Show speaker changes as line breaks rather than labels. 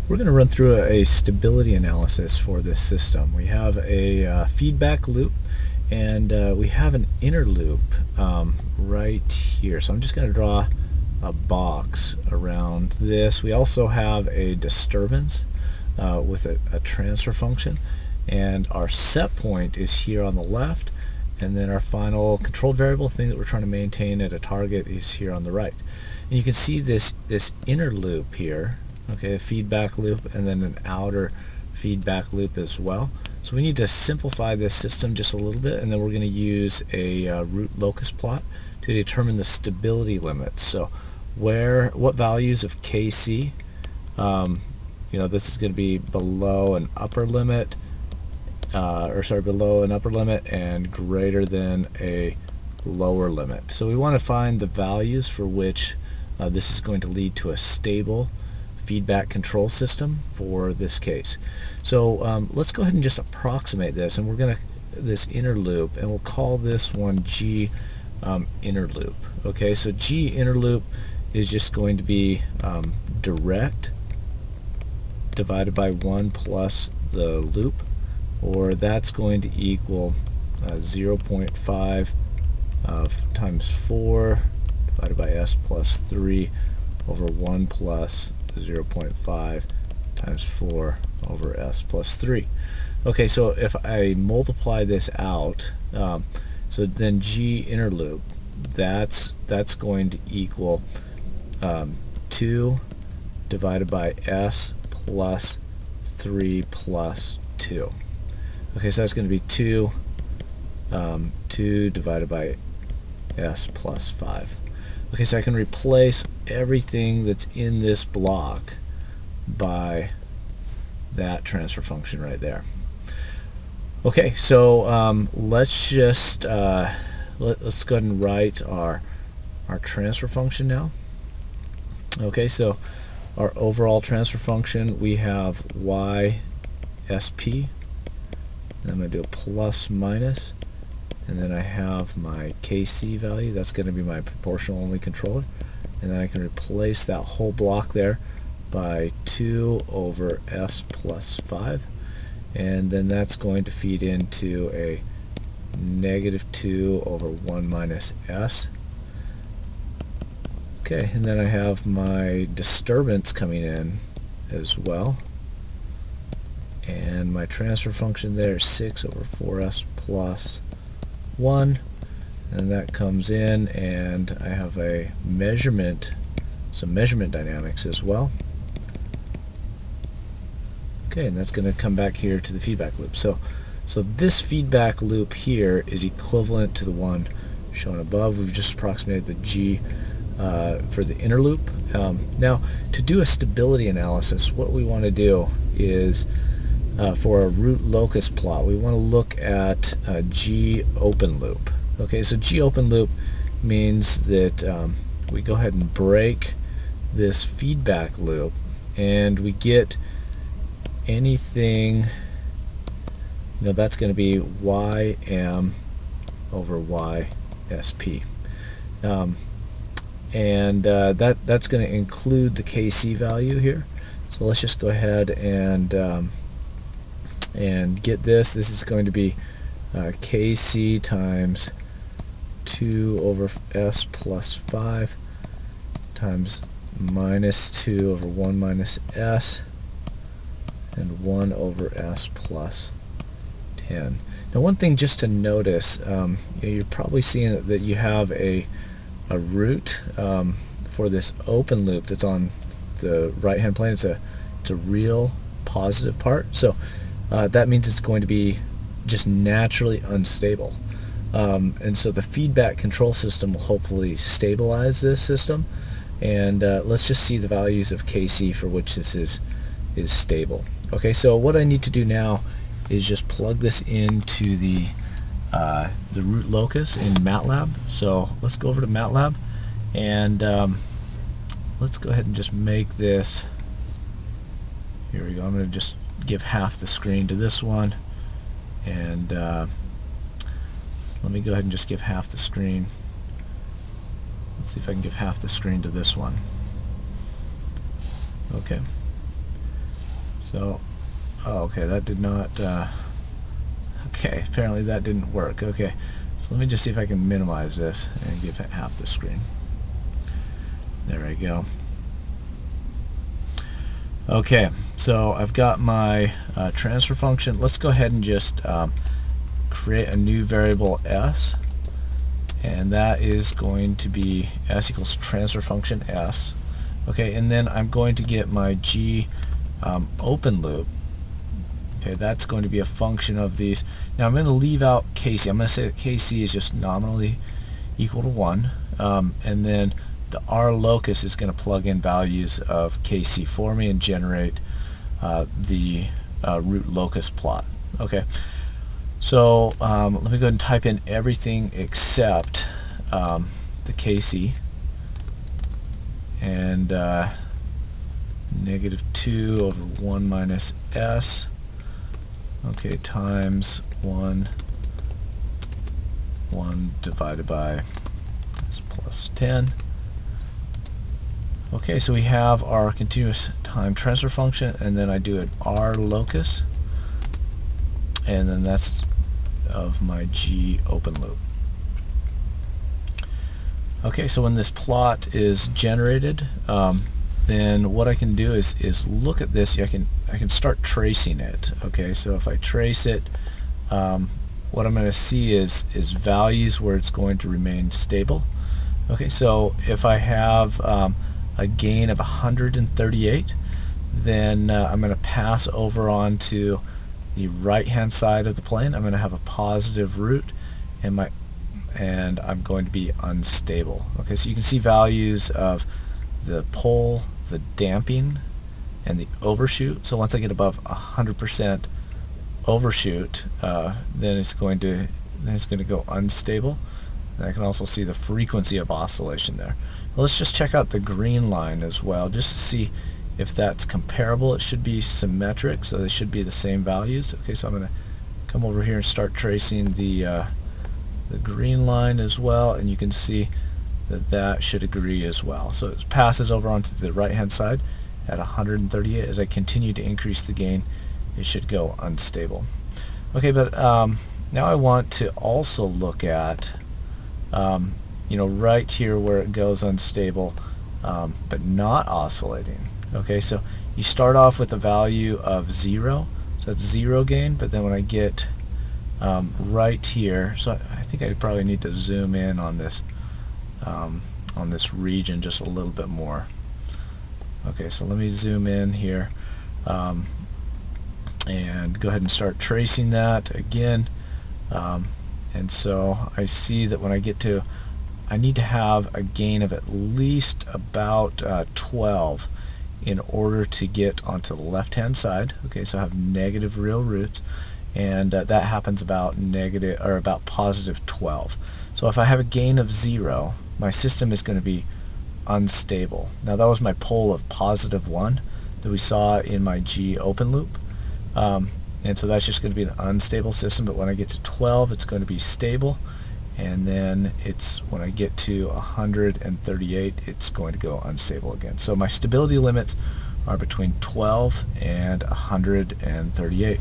We're going to run through a stability analysis for this system. We have a feedback loop, and we have an inner loop right here. So I'm just going to draw a box around this. We also have a disturbance with a transfer function, and our set point is here on the left, and then our final control variable thing that we're trying to maintain at a target is here on the right. And you can see this inner loop here, okay, a feedback loop, and then an outer feedback loop as well. So we need to simplify this system just a little bit, and then we're going to use a root locus plot to determine the stability limits. So what values of Kc, this is going to be below an upper limit, below an upper limit and greater than a lower limit. So we want to find the values for which this is going to lead to a stable feedback control system for this case. So let's go ahead and just approximate this, and we're going to this inner loop, and we'll call this one G inner loop. Okay, so G inner loop is just going to be direct divided by 1 plus the loop, or that's going to equal 0.5 times 4 divided by s plus 3 over 1 plus 0.5 times 4 over s plus 3. Okay, so if I multiply this out, so then G inner loop, that's going to equal 2 divided by s plus 3 plus 2. Okay, so that's going to be 2 divided by s plus 5. Okay, so I can replace everything that's in this block by that transfer function right there. Okay, so let's just let's go ahead and write our transfer function now. Okay, so our overall transfer function, we have y sp, then I'm going to do a plus minus, and then I have my Kc value. That's going to be my proportional only controller, and then I can replace that whole block there by 2 over s plus 5, and then that's going to feed into a negative 2 over 1 minus s. Okay, and then I have my disturbance coming in as well, and my transfer function there is 6 over 4s plus 1, and that comes in, and I have a measurement, some measurement dynamics as well. Okay, and that's going to come back here to the feedback loop. So this feedback loop here is equivalent to the one shown above. We've just approximated the G for the inner loop. Now, to do a stability analysis, what we want to do is for a root locus plot, we want to look at a G open loop. Okay, so G open loop means that we go ahead and break this feedback loop, and we get anything, that's going to be ym over ysp. And that's going to include the Kc value here. So let's just go ahead and get this. This is going to be Kc times 2 over s plus 5 times minus 2 over 1 minus s and 1 over s plus 10. Now, one thing just to notice, you're probably seeing that you have a root for this open loop that's on the right hand plane. It's a real positive part, so that means it's going to be just naturally unstable, and so the feedback control system will hopefully stabilize this system, and let's just see the values of Kc for which this is stable. Okay, so what I need to do now is just plug this into the root locus in MATLAB. So let's go over to MATLAB, and let's go ahead and just make this. Here we go. I'm going to just give half the screen to this one, and let me go ahead and just give half the screen. Let's see if I can give half the screen to this one. Okay. So, oh, okay, that did not, okay, apparently that didn't work. Okay, so let me just see if I can minimize this and give it half the screen. There we go. Okay, so I've got my transfer function. Let's go ahead and just create a new variable s, and that is going to be s equals transfer function s. Okay, and then I'm going to get my g open loop. Okay, that's going to be a function of these. Now I'm going to leave out kc. I'm going to say that kc is just nominally equal to 1, and then the R locus is going to plug in values of kc for me and generate the root locus plot. Okay, so let me go ahead and type in everything except the kc, and -2 over 1 minus s, okay, times 1 divided by s plus 10. Okay, so we have our continuous time transfer function, and then I do an R locus, and then that's of my G open loop. Okay, so when this plot is generated, then what I can do is look at this. I can start tracing it. Okay, so if I trace it, what I'm going to see is values where it's going to remain stable. Okay, so if I have a gain of 138, then I'm going to pass over onto the right hand side of the plane. I'm going to have a positive root, and I'm going to be unstable. Okay, so you can see values of the pole, the damping, and the overshoot. So once I get above 100% overshoot, then it's going to go unstable. And I can also see the frequency of oscillation there. Well, let's just check out the green line as well, just to see if that's comparable. It should be symmetric, so they should be the same values. Okay, so I'm going to come over here and start tracing the green line as well, and you can see that should agree as well. So it passes over onto the right hand side at 138. As I continue to increase the gain, it should go unstable. Okay, but now I want to also look at right here where it goes unstable, but not oscillating. Okay, so you start off with a value of 0, so that's 0 gain, but then when I get right here, so I think I probably need to zoom in on this region just a little bit more. Okay, so let me zoom in here and go ahead and start tracing that again. And so I see that when I get to, I need to have a gain of at least about 12 in order to get onto the left hand side. Okay, so I have negative real roots, and that happens about positive 12. So if I have a gain of 0, my system is going to be unstable. Now that was my pole of positive 1 that we saw in my G open loop. And so that's just going to be an unstable system, but when I get to 12, it's going to be stable, and then when I get to 138, it's going to go unstable again. So my stability limits are between 12 and 138.